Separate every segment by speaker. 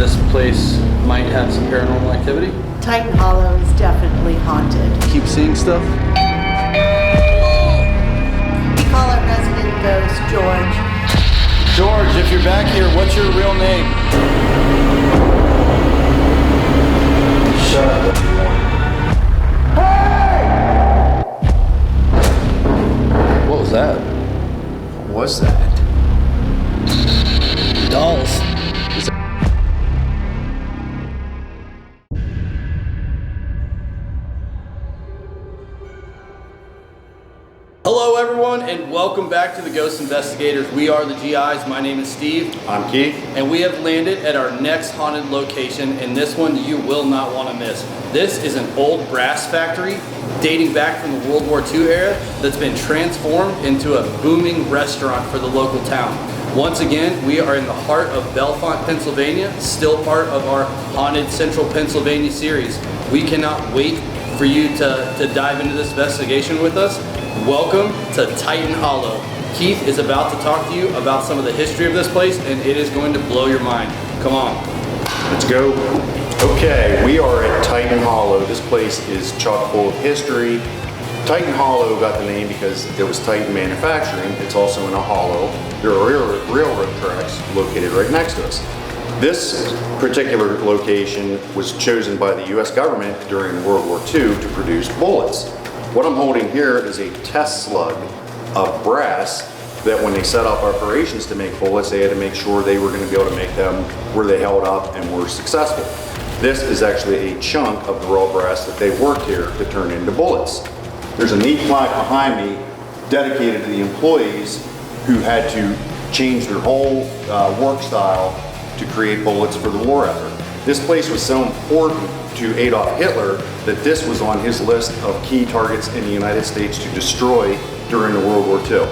Speaker 1: this place might have some paranormal activity?
Speaker 2: Titan Hollow is definitely haunted.
Speaker 1: Keep seeing stuff?
Speaker 2: We call our resident ghost George.
Speaker 1: George, if you're back here, what's your real name? Shut up. What was that?
Speaker 3: What was that?
Speaker 1: Dolls. Hello everyone and welcome back to the Ghost Investigators. We are the GIs. My name is Steve.
Speaker 3: I'm Keith.
Speaker 1: And we have landed at our next haunted location, and this one you will not want to miss. This is an old brass factory dating back from the World War II era that's been transformed into a booming restaurant for the local town. Once again, we are in the heart of Bellefonte, Pennsylvania, still part of our Haunted Central Pennsylvania series. We cannot wait for you to dive into this investigation with us. Welcome to Titan Hollow. Keith is about to talk to you about some of the history of this place, and it is going to blow your mind. Come on.
Speaker 3: Let's go. Okay, we are at Titan Hollow. This place is chock full of history. Titan Hollow got the name because there was Titan manufacturing. It's also in a hollow. There are railroad tracks located right next to us. This particular location was chosen by the US government during World War II to produce bullets. What I'm holding here is a test slug of brass that when they set up operations to make bullets, they had to make sure they were going to be able to make them where they held up and were successful. This is actually a chunk of the raw brass that they worked here to turn into bullets. There's a neat plaque behind me dedicated to the employees who had to change their whole work style to create bullets for the war effort. This place was so important to Adolf Hitler that this was on his list of key targets in the United States to destroy during the World War II.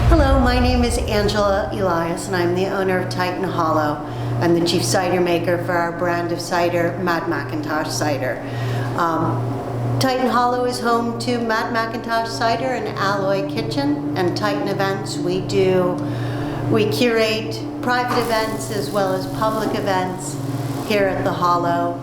Speaker 2: Hello, my name is Angela Elias and I'm the owner of Titan Hollow. I'm the chief cider maker for our brand of cider, Matt McIntosh Cider. Titan Hollow is home to Matt McIntosh Cider and Alloy Kitchen and Titan Events. We curate private events as well as public events here at the Hollow.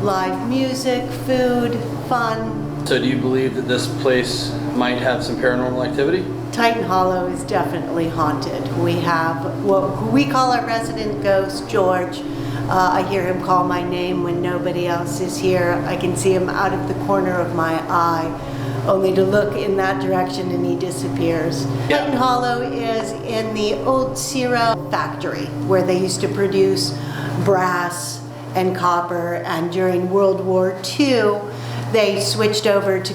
Speaker 2: Live music, food, fun.
Speaker 1: So do you believe that this place might have some paranormal activity?
Speaker 2: Titan Hollow is definitely haunted. We have what we call our resident ghost, George. I hear him call my name when nobody else is here. I can see him out of the corner of my eye, only to look in that direction and he disappears.
Speaker 1: Yeah.
Speaker 2: Titan Hollow is in the old Cira factory where they used to produce brass and copper, and during World War II they switched over to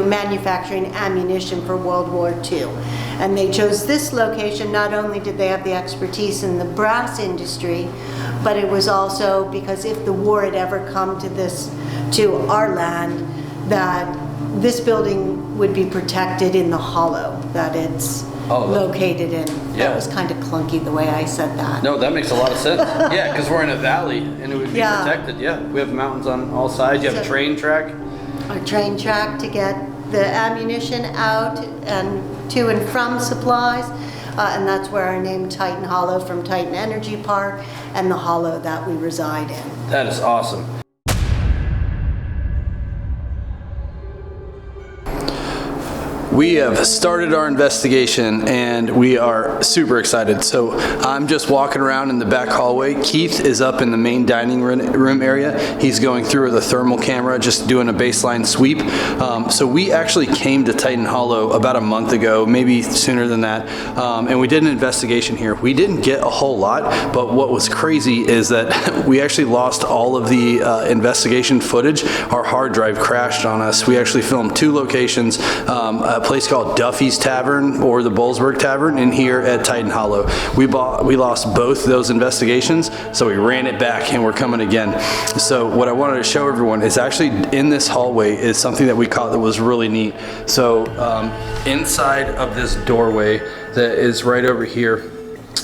Speaker 2: manufacturing ammunition for World War II. And they chose this location, not only did they have the expertise in the brass industry, but it was also because if the war had ever come to our land, that this building would be protected in the hollow that it's located in.
Speaker 1: Yeah.
Speaker 2: That was kind of clunky the way I said that.
Speaker 1: No, that makes a lot of sense. Yeah, because we're in a valley and it would be protected. Yeah, we have mountains on all sides. You have a train track.
Speaker 2: Our train track to get the ammunition out and to and from supplies, and that's where our name Titan Hollow from Titan Energy Park and the hollow that we reside in.
Speaker 1: That is awesome. We have started our investigation and we are super excited. So I'm just walking around in the back hallway. Keith is up in the main dining room area. He's going through with a thermal camera, just doing a baseline sweep. So we actually came to Titan Hollow about a month ago, maybe sooner than that, and we did an investigation here. We didn't get a whole lot, but what was crazy is that we actually lost all of the investigation footage. Our hard drive crashed on us. We actually filmed 2 locations, a place called Duffy's Tavern or the Bullsburg Tavern in here at Titan Hollow. We lost both those investigations, so we ran it back and we're coming again. So what I wanted to show everyone is actually in this hallway is something that we caught that was really neat. So inside of this doorway that is right over here,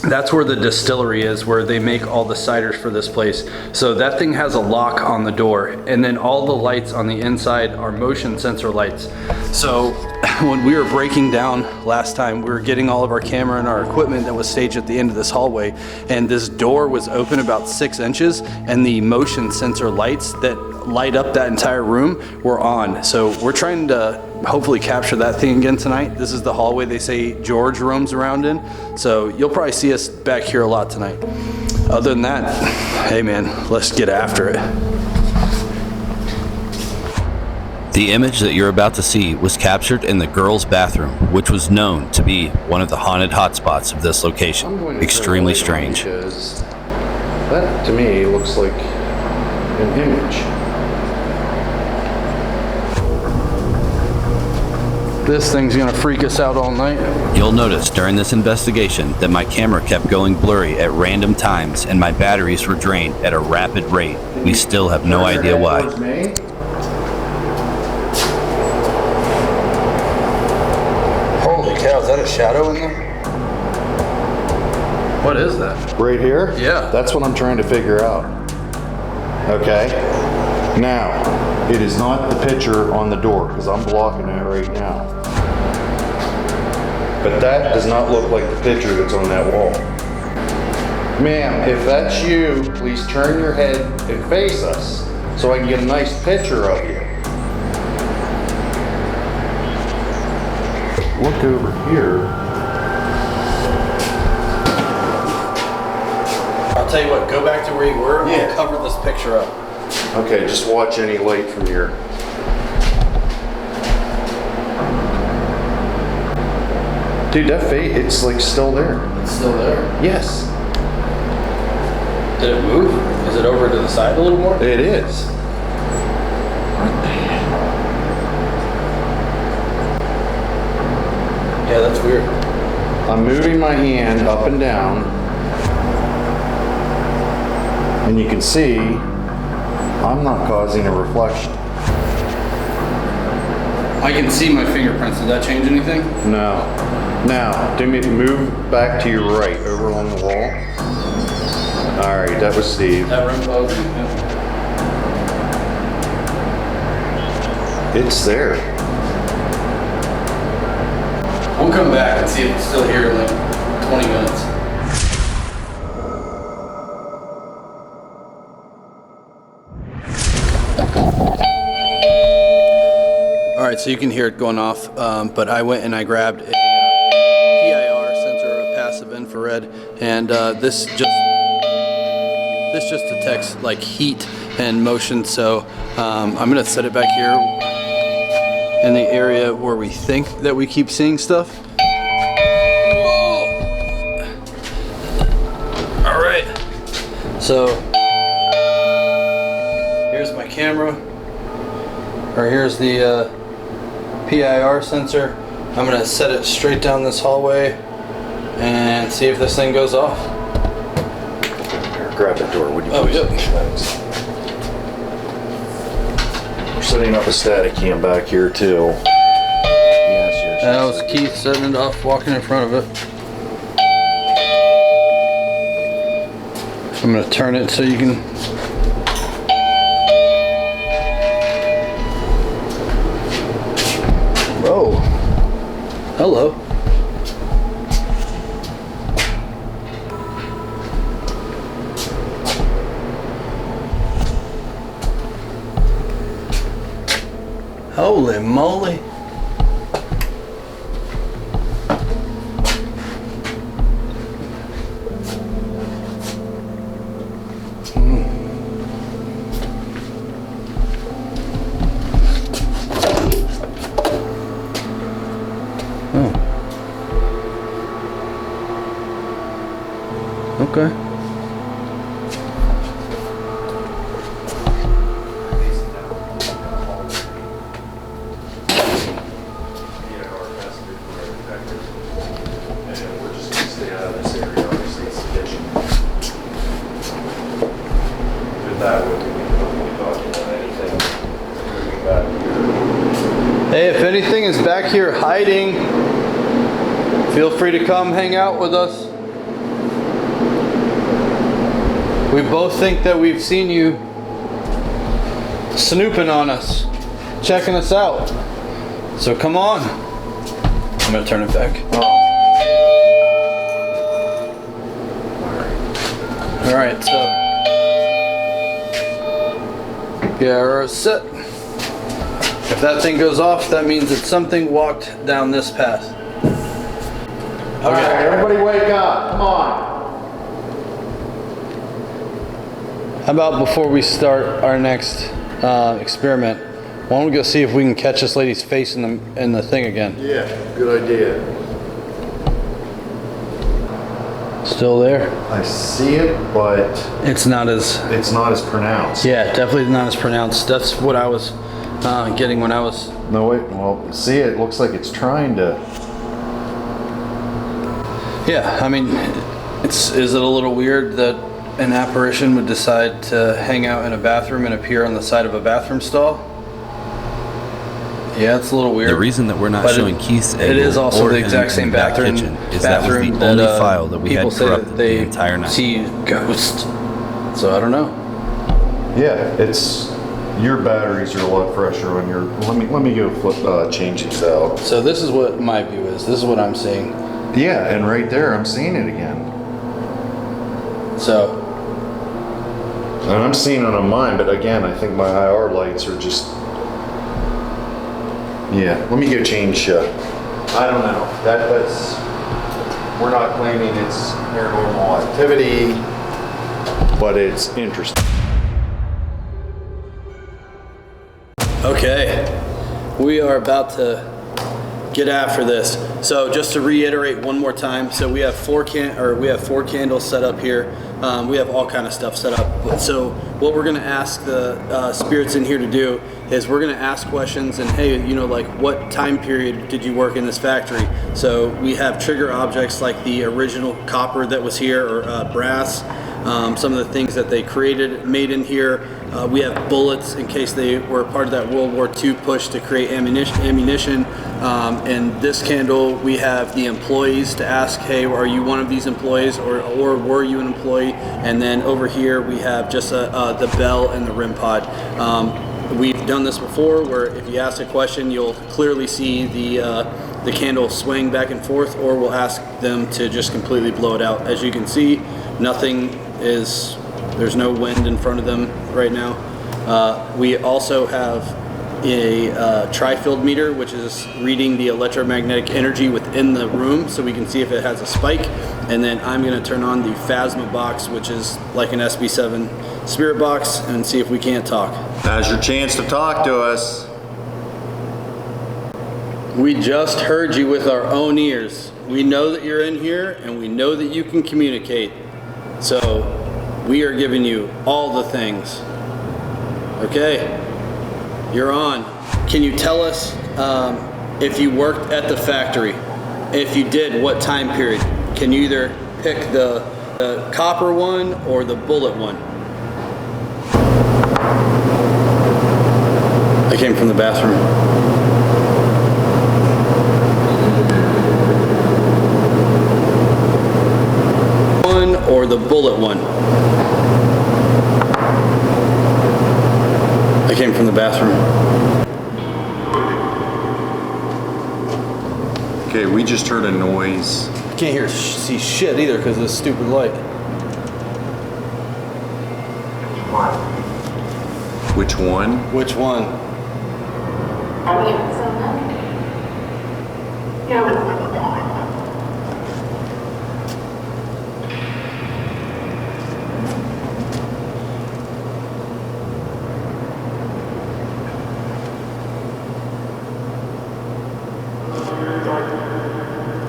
Speaker 1: That's where the distillery is, where they make all the ciders for this place. So that thing has a lock on the door, and then all the lights on the inside are motion sensor lights. So when we were breaking down last time, we were getting all of our camera and our equipment that was staged at the end of this hallway, and this door was open about 6 inches, and the motion sensor lights that light up that entire room were on. So we're trying to hopefully capture that thing again tonight. This is the hallway they say George roams around in. So you'll probably see us back here a lot tonight. Other than that, hey man, let's get after it.
Speaker 4: The image that you're about to see was captured in the girls' bathroom, which was known to be one of the haunted hotspots of this location. Extremely strange.
Speaker 3: Because that to me looks like an image.
Speaker 1: This thing's gonna freak us out all night.
Speaker 4: You'll notice during this investigation that my camera kept going blurry at random times and my batteries were drained at a rapid rate. We still have no idea why.
Speaker 1: Holy cow, is that a shadow in there? What is that?
Speaker 3: Right here?
Speaker 1: Yeah.
Speaker 3: That's what I'm trying to figure out. Okay. Now, it is not the picture on the door because I'm blocking it right now. But that does not look like the picture that's on that wall. Ma'am, if that's you, please turn your head and face us so I can get a nice picture of you. Look over here.
Speaker 1: I'll tell you what, go back to where you were.
Speaker 3: Yeah.
Speaker 1: I'll cover this picture up.
Speaker 3: Okay, just watch any light from here. Dude, that face, it's like still there.
Speaker 1: It's still there.
Speaker 3: Yes,
Speaker 1: Did it move? Is it over to the side a little more?
Speaker 3: it is.
Speaker 1: Yeah, that's weird.
Speaker 3: I'm moving my hand up and down. And you can see, I'm not causing a reflection.
Speaker 1: I can see my fingerprints. Did that change anything?
Speaker 3: No. Now, do me move back to your right, over along the wall. All right, that was Steve.
Speaker 1: That room closed.
Speaker 3: It's there.
Speaker 1: We'll come back and see if it's still here in like 20 minutes. All right, so you can hear it going off, but I went and I grabbed a PIR sensor, a passive infrared, and this just detects like heat and motion. So I'm gonna set it back here in the area where we think that we keep seeing stuff. Whoa. All right, so here's my camera, or here's the PIR sensor. I'm gonna set it straight down this hallway and see if this thing goes off.
Speaker 3: Here, grab the door, would you
Speaker 1: Oh,
Speaker 3: please?
Speaker 1: yep.
Speaker 3: Thanks. We're setting up a static cam back here too. Yes.
Speaker 1: That was Keith setting it off, walking in front of it. I'm gonna turn it so you can. Oh, hello. Holy moly. Okay. Hey, if anything is back here hiding, feel free to come hang out with us. We both think that we've seen you snooping on us, checking us out. So come on. I'm gonna turn it back. All right, so yeah, we're set. If that thing goes off, that means that something walked down this path.
Speaker 3: All right, everybody wake up. Come on.
Speaker 1: How about before we start our next experiment, why don't we go see if we can catch this lady's face in the thing again?
Speaker 3: Yeah, good idea.
Speaker 1: Still there?
Speaker 3: I see it, but
Speaker 1: It's not as,
Speaker 3: it's not as pronounced.
Speaker 1: yeah, definitely not as pronounced. That's what I was getting when I was.
Speaker 3: No, wait. Well, see, it looks like it's trying to.
Speaker 1: Yeah, I mean, is it a little weird that an apparition would decide to hang out in a bathroom and appear on the side of a bathroom stall? Yeah, it's a little weird.
Speaker 4: The reason that we're not
Speaker 1: But
Speaker 4: showing Keith's
Speaker 1: it is
Speaker 4: angle
Speaker 1: also
Speaker 4: or
Speaker 1: the
Speaker 4: him
Speaker 1: exact
Speaker 4: in
Speaker 1: same
Speaker 4: the back
Speaker 1: bathroom
Speaker 4: kitchen is that was the only file that we had
Speaker 1: people say that
Speaker 4: corrupted
Speaker 1: they
Speaker 4: the entire night.
Speaker 1: see ghosts. So I don't know.
Speaker 3: Yeah, it's your batteries are a lot fresher on your. Let me go change these out.
Speaker 1: So this is what my view is. This is what I'm seeing.
Speaker 3: Yeah, and right there, I'm seeing it again.
Speaker 1: So
Speaker 3: And I'm seeing it on mine, but again, I think my IR lights are just. Yeah, let me go change. I don't know. That's. We're not claiming it's paranormal activity, but it's interesting.
Speaker 1: okay, we are about to get after this. So just to reiterate one more time, so we have four candles set up here. We have all kind of stuff set up. So what we're gonna ask the spirits in here to do is we're gonna ask questions and, hey, you know, like, what time period did you work in this factory? So we have trigger objects like the original copper that was here, or brass. Some of the things that they made in here. We have bullets in case they were part of that World War II push to create ammunition. And this candle, we have the employees to ask, hey, are you one of these employees, or were you an employee? And then over here we have just the bell and the REM pod. We've done this before, where if you ask a question, you'll clearly see the candle swing back and forth, or we'll ask them to just completely blow it out. As you can see, there's no wind in front of them right now. We also have a tri-field meter, which is reading the electromagnetic energy within the room, so we can see if it has a spike. And then I'm going to turn on the Phasma box, which is like an SB7 spirit box, and see if we can't talk.
Speaker 3: Now's your chance to talk to us.
Speaker 1: We just heard you with our own ears. We know that you're in here, and we know that you can communicate. So we are giving you all the things. Okay, you're on. Can you tell us if you worked at the factory? If you did, what time period? Can you either pick the copper one or the bullet one? I came from the bathroom. One or the bullet one? I came from the bathroom.
Speaker 3: Okay, we just heard a noise.
Speaker 1: I can't see shit either because of this stupid light.
Speaker 3: Which one?
Speaker 1: Which one?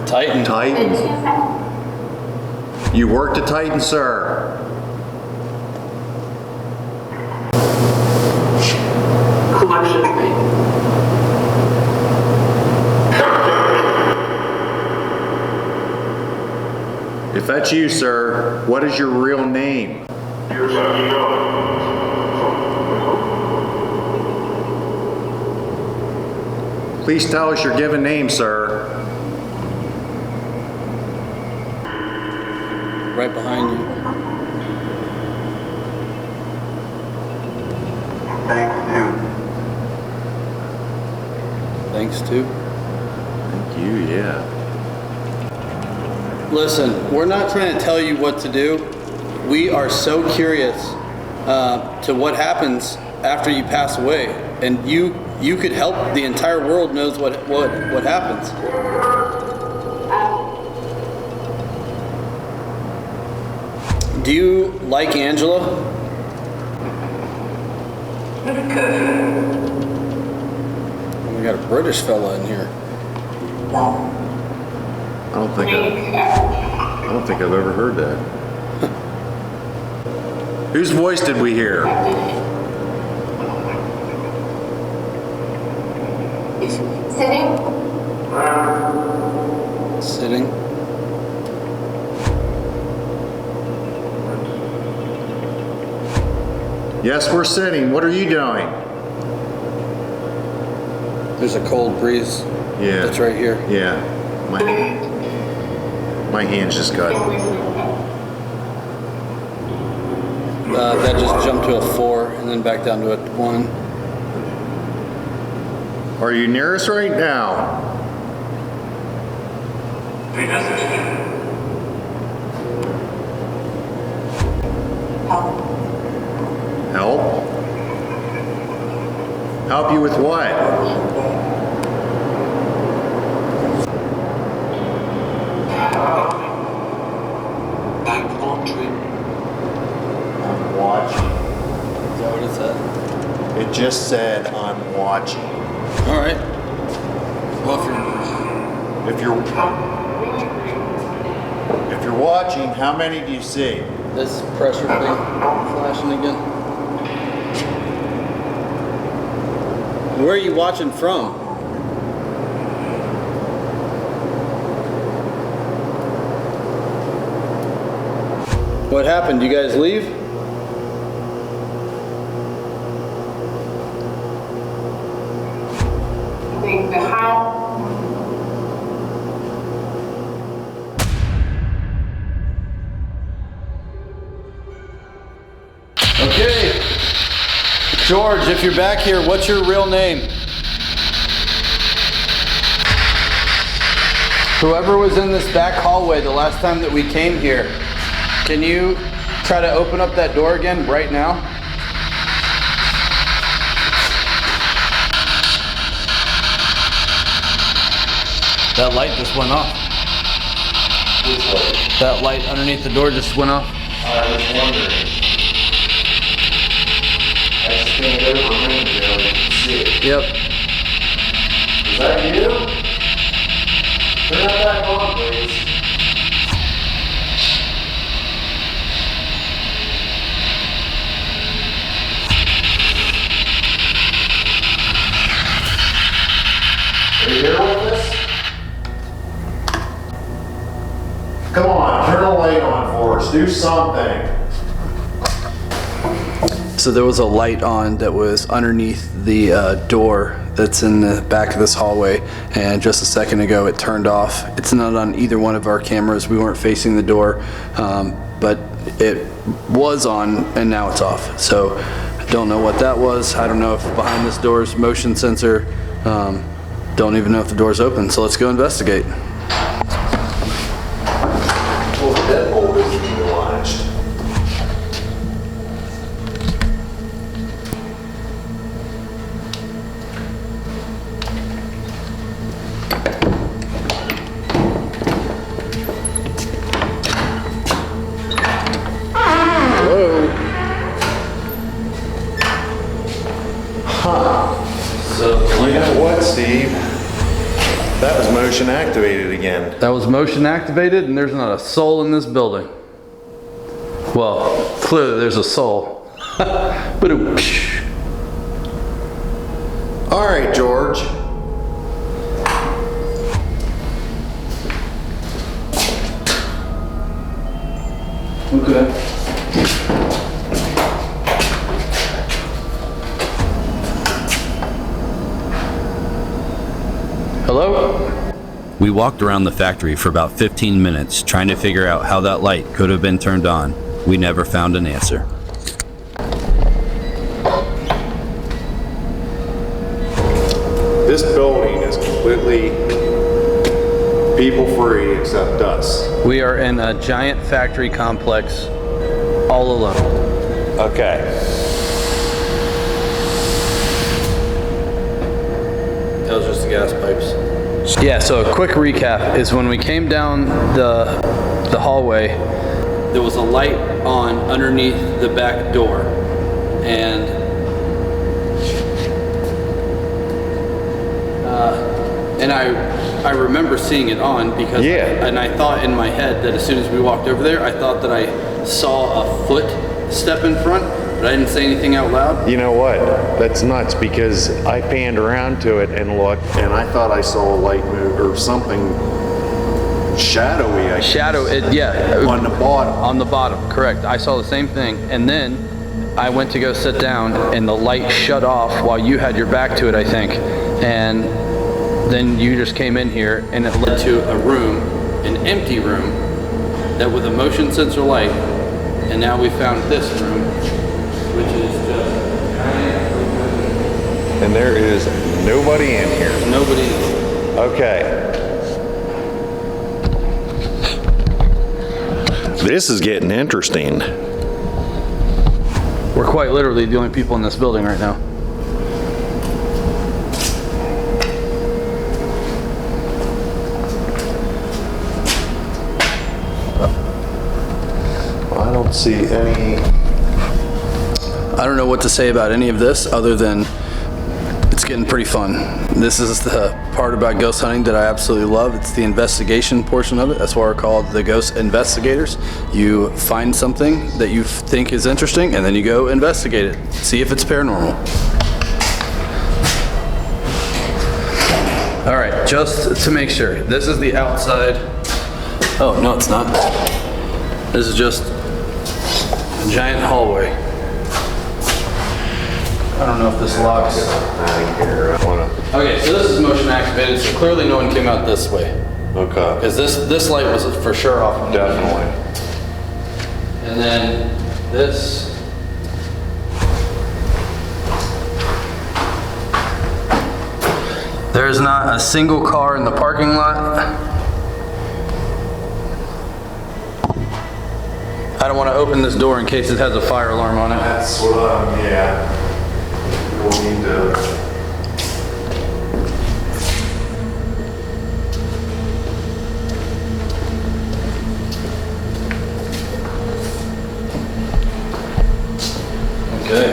Speaker 1: Titan.
Speaker 3: Titan. You worked at Titan, sir. If that's you, sir, what is your real name? Please tell us your given name, sir.
Speaker 1: Right behind you. Listen, we're not trying to tell you what to do. We are so curious to what happens after you pass away, and you could help. The entire world knows what happens. Do you like Angela? We got a British fella in here.
Speaker 3: I don't think I've ever heard that. Whose voice did we hear?
Speaker 5: Sitting.
Speaker 1: Sitting.
Speaker 3: Yes, we're sitting. What are you doing?
Speaker 1: There's a cold breeze.
Speaker 3: Yeah.
Speaker 1: That's right here.
Speaker 3: Yeah. My hands just got.
Speaker 1: That just jumped to a 4 and then back down to a 1.
Speaker 3: Are you near us right now? Help? Help you with what? I'm watching.
Speaker 1: Is that what it said?
Speaker 3: It just said I'm watching.
Speaker 1: All right. Well,
Speaker 3: If you're watching, how many do you see?
Speaker 1: this pressure thing flashing again. Where are you watching from? What happened? You guys leave?
Speaker 5: The house.
Speaker 1: Okay. George, if you're back here, what's your real name? Whoever was in this back hallway the last time that we came here, can you try to open up that door again right now? That light just went off.
Speaker 3: Which way?
Speaker 1: That light underneath the door just went off.
Speaker 3: I was wondering. I stand over him and see it.
Speaker 1: Yep.
Speaker 3: Is that you? Turn that back on, please. Are you here with us? Come on, turn the light on for us. Do something.
Speaker 1: So there was a light on that was underneath the door that's in the back of this hallway, and just a second ago it turned off. It's not on either one of our cameras. We weren't facing the door, but it was on and now it's off. So I don't know what that was. I don't know if behind this door is motion sensor. Don't even know if the door's open. So let's go investigate.
Speaker 3: Well, the deadbolt isn't even latched. You know what, Steve? That was motion activated again.
Speaker 1: That was motion activated, and there's not a soul in this building. Well, clearly there's a soul. But
Speaker 3: All right, George.
Speaker 1: okay. Hello?
Speaker 4: We walked around the factory for about 15 minutes trying to figure out how that light could have been turned on. We never found an answer.
Speaker 3: This building is completely people free except us.
Speaker 1: We are in a giant factory complex all alone.
Speaker 3: Okay.
Speaker 1: That was just the gas pipes. Yeah, so a quick recap is when we came down the hallway, there was a light on underneath the back door. And I remember seeing it on because and I thought in my head that as soon as we walked over there, I thought that I saw a foot step in front, but I didn't say anything out loud.
Speaker 3: You know what? That's nuts because I panned around to it and looked, and I thought I saw a light move or something shadowy. On the bottom.
Speaker 1: On the bottom, correct. I saw the same thing, and then I went to go sit down, and the light shut off while you had your back to it, I think, and then you just came in here, and it led to a room, an empty room, that with a motion sensor light, and now we found this room, which is just giant.
Speaker 3: And there is nobody in here.
Speaker 1: Nobody.
Speaker 3: Okay. This is getting interesting.
Speaker 1: We're quite literally the only people in this building right now.
Speaker 3: I don't see any.
Speaker 1: I don't know what to say about any of this other than it's getting pretty fun. This is the part about ghost hunting that I absolutely love. It's the investigation portion of it. That's why we're called the ghost investigators. You find something that you think is interesting and then you go investigate it. See if it's paranormal. All right, just to make sure, this is the outside. Oh, no, it's not. This is just a giant hallway. I don't know if this locks. Okay, so this is motion activated, so clearly no one came out this way.
Speaker 3: Okay.
Speaker 1: Because this light was for sure off.
Speaker 3: Definitely.
Speaker 1: And then this. There's not a single car in the parking lot. I don't want to open this door in case it has a fire alarm on it.
Speaker 3: That's what yeah. We'll need to.
Speaker 1: Okay.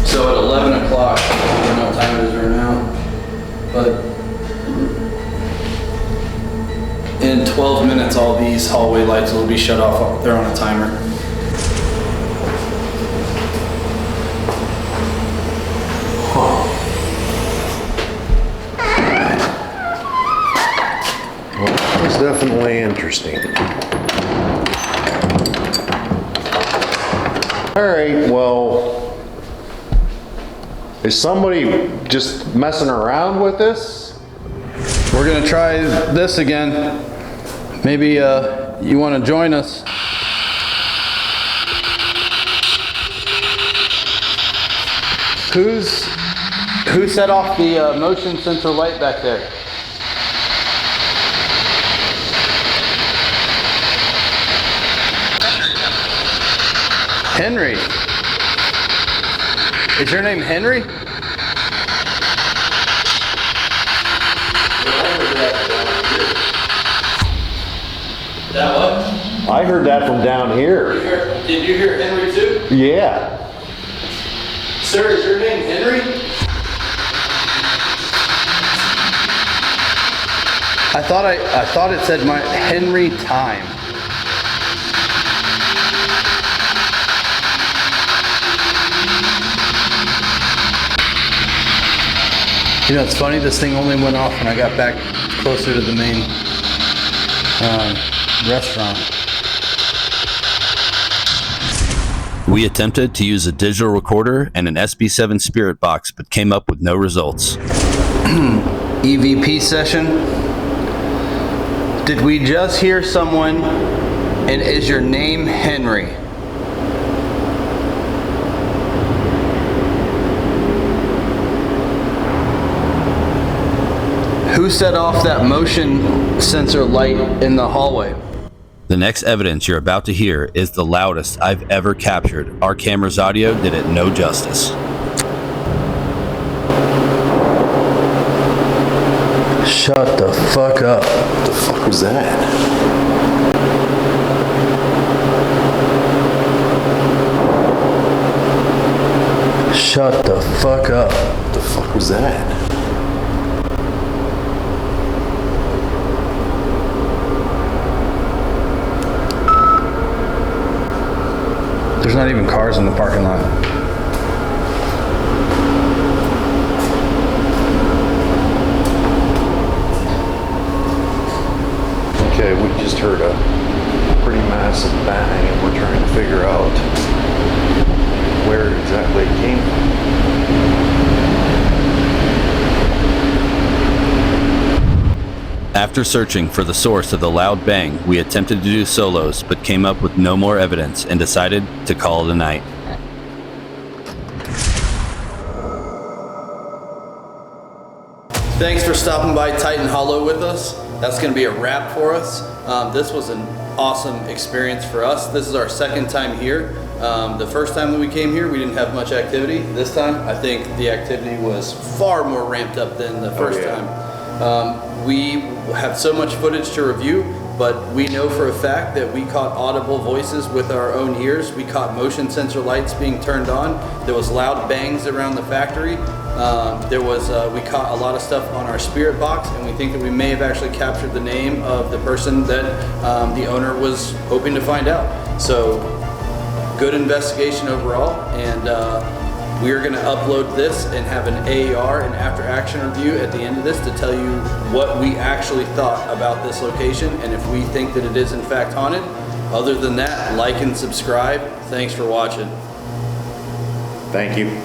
Speaker 1: So at 11 o'clock, I don't know what time it is right now, but in 12 minutes, all these hallway lights will be shut off. They're on a timer.
Speaker 3: Well, it's definitely interesting. All right, well, is somebody just messing around with this?
Speaker 1: We're gonna try this again. Maybe you want to join us. Who set off the motion sensor light back there? Henry. Is your name Henry? That what?
Speaker 3: I heard that from down here.
Speaker 1: Did you hear Henry too?
Speaker 3: Yeah.
Speaker 1: Sir, is your name Henry? I thought it said my Henry Time. You know, it's funny, this thing only went off when I got back closer to the main restaurant.
Speaker 4: We attempted to use a digital recorder and an SB7 spirit box, but came up with no results.
Speaker 1: EVP session. Did we just hear someone, and is your name Henry? Who set off that motion sensor light in the hallway?
Speaker 4: The next evidence you're about to hear is the loudest I've ever captured. Our camera's audio did it no justice.
Speaker 1: Shut the fuck up.
Speaker 3: What the fuck was that?
Speaker 1: Shut the fuck up.
Speaker 3: What the fuck was that?
Speaker 1: There's not even cars in the parking lot.
Speaker 3: Okay, we just heard a pretty massive bang and we're trying to figure out where exactly it came from.
Speaker 4: After searching for the source of the loud bang, we attempted to do solos but came up with no more evidence and decided to call it a night.
Speaker 1: Thanks for stopping by Titan Hollow with us. That's going to be a wrap for us. This was an awesome experience for us. This is our second time here. The first time that we came here, we didn't have much activity. This time, I think the activity was far more ramped up than the first time. We have so much footage to review, but we know for a fact that we caught audible voices with our own ears. We caught motion sensor lights being turned on. There was loud bangs around the factory. We caught a lot of stuff on our spirit box, and we think that we may have actually captured the name of the person that the owner was hoping to find out. So, good investigation overall, and we are going to upload this and have an AAR, an after action review at the end of this to tell you what we actually thought about this location and if we think that it is in fact haunted. Other than that, like and subscribe. Thanks for watching.
Speaker 3: Thank you.